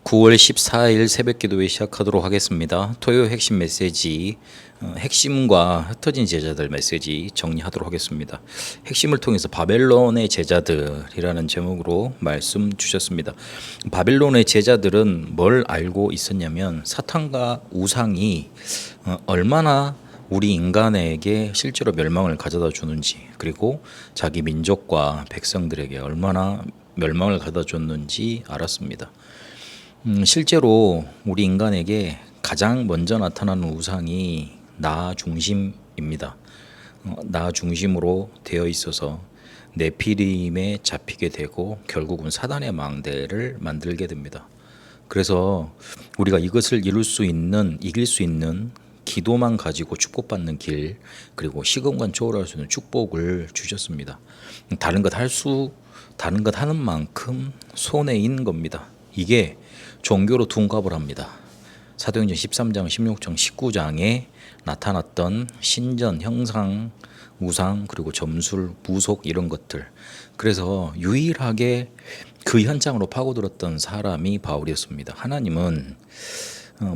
9월 14일 새벽 기도회 시작하도록 하겠습니다. 토요 핵심 메시지, 핵심과 흩어진 제자들 메시지 정리하도록 하겠습니다. 핵심을 통해서 바벨론의 제자들이라는 제목으로 말씀 주셨습니다. 바벨론의 제자들은 뭘 알고 있었냐면 사탄과 우상이 얼마나 우리 인간에게 실제로 멸망을 가져다 주는지, 그리고 자기 민족과 백성들에게 얼마나 멸망을 가져다 줬는지 알았습니다. 실제로 우리 인간에게 가장 먼저 나타나는 우상이 나 중심입니다. 나 중심으로 되어 있어서 네피림에 잡히게 되고 결국은 사단의 망대를 만들게 됩니다. 그래서 우리가 이것을 이길 수 있는 기도만 가지고 축복받는 길, 그리고 시공간 초월할 수 있는 축복을 주셨습니다. 다른 것 하는 만큼 손해인 겁니다. 이게 종교로 둔갑을 합니다. 사도행전 13장, 16장, 19장에 나타났던 신전, 형상, 우상, 그리고 점술, 무속 이런 것들. 그래서 유일하게 그 현장으로 파고들었던 사람이 바울이었습니다. 하나님은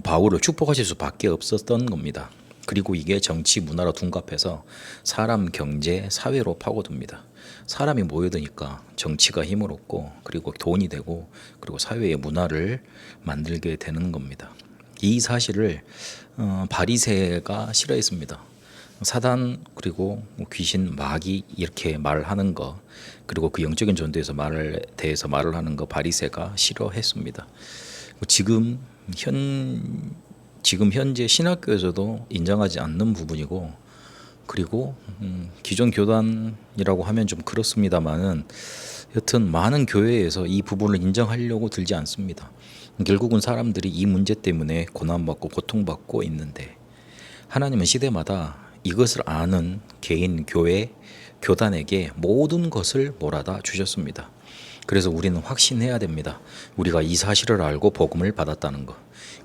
바울을 축복하실 수밖에 없었던 겁니다. 그리고 이게 정치, 문화로 둔갑해서 사람, 경제, 사회로 파고듭니다. 사람이 모여드니까 정치가 힘을 얻고, 그리고 돈이 되고, 그리고 사회의 문화를 만들게 되는 겁니다. 이 사실을 바리새가 싫어했습니다. 사단, 그리고 귀신, 마귀 이렇게 말하는 거, 그리고 그 영적인 전도에서 대해서 말을 하는 거 바리새가 싫어했습니다. 지금 현재 신학교에서도 인정하지 않는 부분이고, 그리고 기존 교단이라고 하면 좀 그렇습니다만은 여튼 많은 교회에서 이 부분을 인정하려고 들지 않습니다. 결국은 사람들이 이 문제 때문에 고난받고 고통받고 있는데, 하나님은 시대마다 이것을 아는 개인, 교회, 교단에게 모든 것을 몰아다 주셨습니다. 그래서 우리는 확신해야 됩니다. 우리가 이 사실을 알고 복음을 받았다는 것,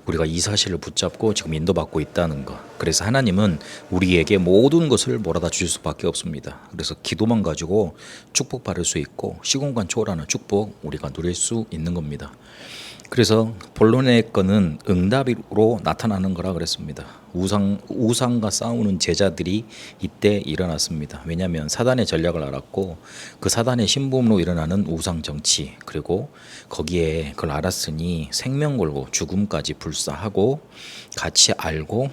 우리가 이 사실을 붙잡고 지금 인도받고 있다는 것. 그래서 하나님은 우리에게 모든 것을 몰아다 주실 수밖에 없습니다. 그래서 기도만 가지고 축복받을 수 있고 시공간 초월하는 축복 우리가 누릴 수 있는 겁니다. 그래서 본론의 거는 응답으로 나타나는 거라 그랬습니다. 우상과 싸우는 제자들이 이때 일어났습니다. 왜냐하면 사단의 전략을 알았고, 그 사단의 신분으로 일어나는 우상 정치, 그리고 거기에 그걸 알았으니 생명 걸고 죽음까지 불사하고 같이 알고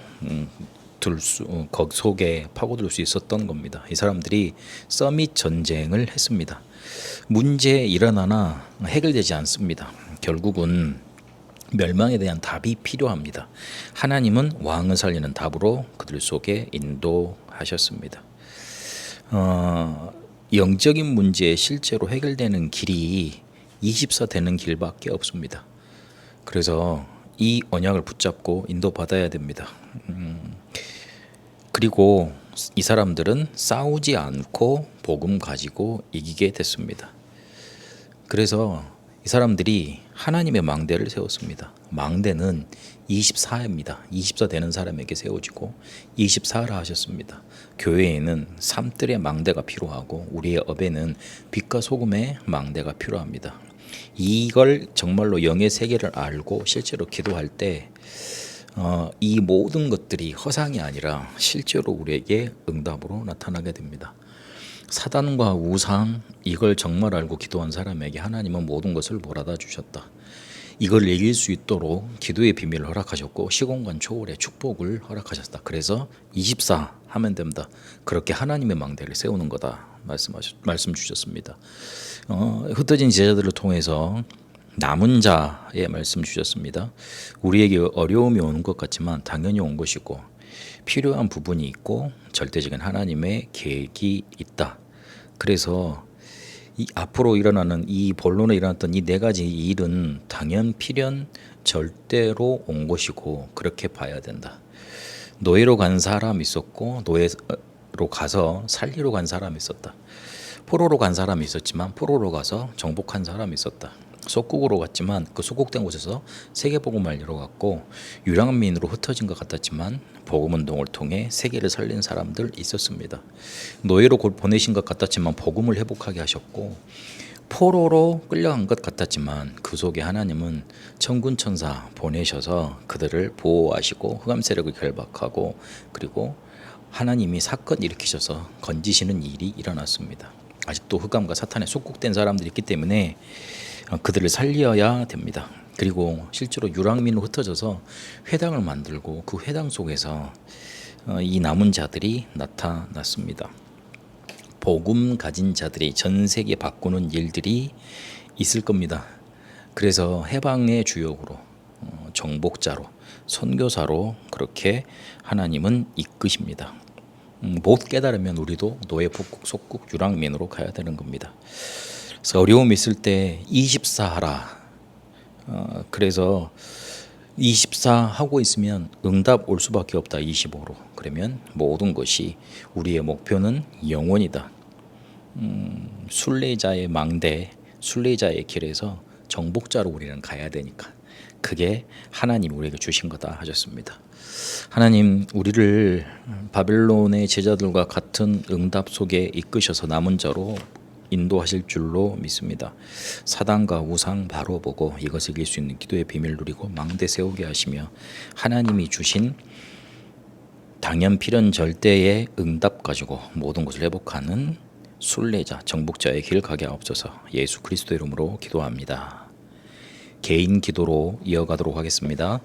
거기 속에 파고들 수 있었던 겁니다. 이 사람들이 서밋 전쟁을 했습니다. 문제 일어나나 해결되지 않습니다. 결국은 멸망에 대한 답이 필요합니다. 하나님은 왕을 살리는 답으로 그들 속에 인도하셨습니다. 영적인 문제 실제로 해결되는 길이 24 되는 길밖에 없습니다. 그래서 이 언약을 붙잡고 인도받아야 됩니다. 그리고 이 사람들은 싸우지 않고 복음 가지고 이기게 됐습니다. 그래서 이 사람들이 하나님의 망대를 세웠습니다. 망대는 24입니다. 24 되는 사람에게 세워지고 24라 하셨습니다. 교회에는 삼뜰의 망대가 필요하고 우리의 업에는 빛과 소금의 망대가 필요합니다. 이걸 정말로 영의 세계를 알고 실제로 기도할 때 이 모든 것들이 허상이 아니라 실제로 우리에게 응답으로 나타나게 됩니다. 사단과 우상, 이걸 정말 알고 기도한 사람에게 하나님은 모든 것을 몰아다 주셨다. 이걸 이길 수 있도록 기도의 비밀을 허락하셨고 시공간 초월의 축복을 허락하셨다. 그래서 24 하면 됩니다. 그렇게 하나님의 망대를 세우는 거다 말씀 주셨습니다. 흩어진 제자들을 통해서 남은 자의 말씀 주셨습니다. 우리에게 어려움이 오는 것 같지만 당연히 온 것이고 필요한 부분이 있고 절대적인 하나님의 계획이 있다. 그래서 이 앞으로 일어나는 이 본론에 일어났던 이 네 가지 일은 당연, 필연, 절대로 온 것이고 그렇게 봐야 된다. 노예로 간 사람이 있었고 노예로 가서 살리러 간 사람이 있었다. 포로로 간 사람이 있었지만 포로로 가서 정복한 사람이 있었다. 속국으로 갔지만 그 속국된 곳에서 세계복음을 알리러 갔고 유랑민으로 흩어진 것 같았지만 복음운동을 통해 세계를 살린 사람들 있었습니다. 노예로 보내신 것 같았지만 복음을 회복하게 하셨고 포로로 끌려간 것 같았지만 그 속에 하나님은 천군 천사 보내셔서 그들을 보호하시고 흑암 세력을 결박하고 그리고 하나님이 사건 일으키셔서 건지시는 일이 일어났습니다. 아직도 흑암과 사탄에 속국된 사람들이 있기 때문에 그들을 살려야 됩니다. 그리고 실제로 유랑민으로 흩어져서 회당을 만들고 그 회당 속에서 이 남은 자들이 나타났습니다. 복음 가진 자들이 전 세계 바꾸는 일들이 있을 겁니다. 그래서 해방의 주역으로 정복자로 선교사로 그렇게 하나님은 이끄십니다. 못 깨달으면 우리도 노예 복국 속국 유랑민으로 가야 되는 겁니다. 그래서 어려움이 있을 때 24 하라. 그래서 24 하고 있으면 응답 올 수밖에 없다. 25로. 그러면 모든 것이 우리의 목표는 영원이다. 순례자의 망대, 순례자의 길에서 정복자로 우리는 가야 되니까 그게 하나님 우리에게 주신 거다 하셨습니다. 하나님 우리를 바벨론의 제자들과 같은 응답 속에 이끄셔서 남은 자로 인도하실 줄로 믿습니다. 사단과 우상 바로 보고 이것을 이길 수 있는 기도의 비밀 누리고 망대 세우게 하시며 하나님이 주신 당연 필연 절대의 응답 가지고 모든 것을 회복하는 순례자 정복자의 길 가게 하옵소서. 예수 그리스도 이름으로 기도합니다. 개인 기도로 이어가도록 하겠습니다.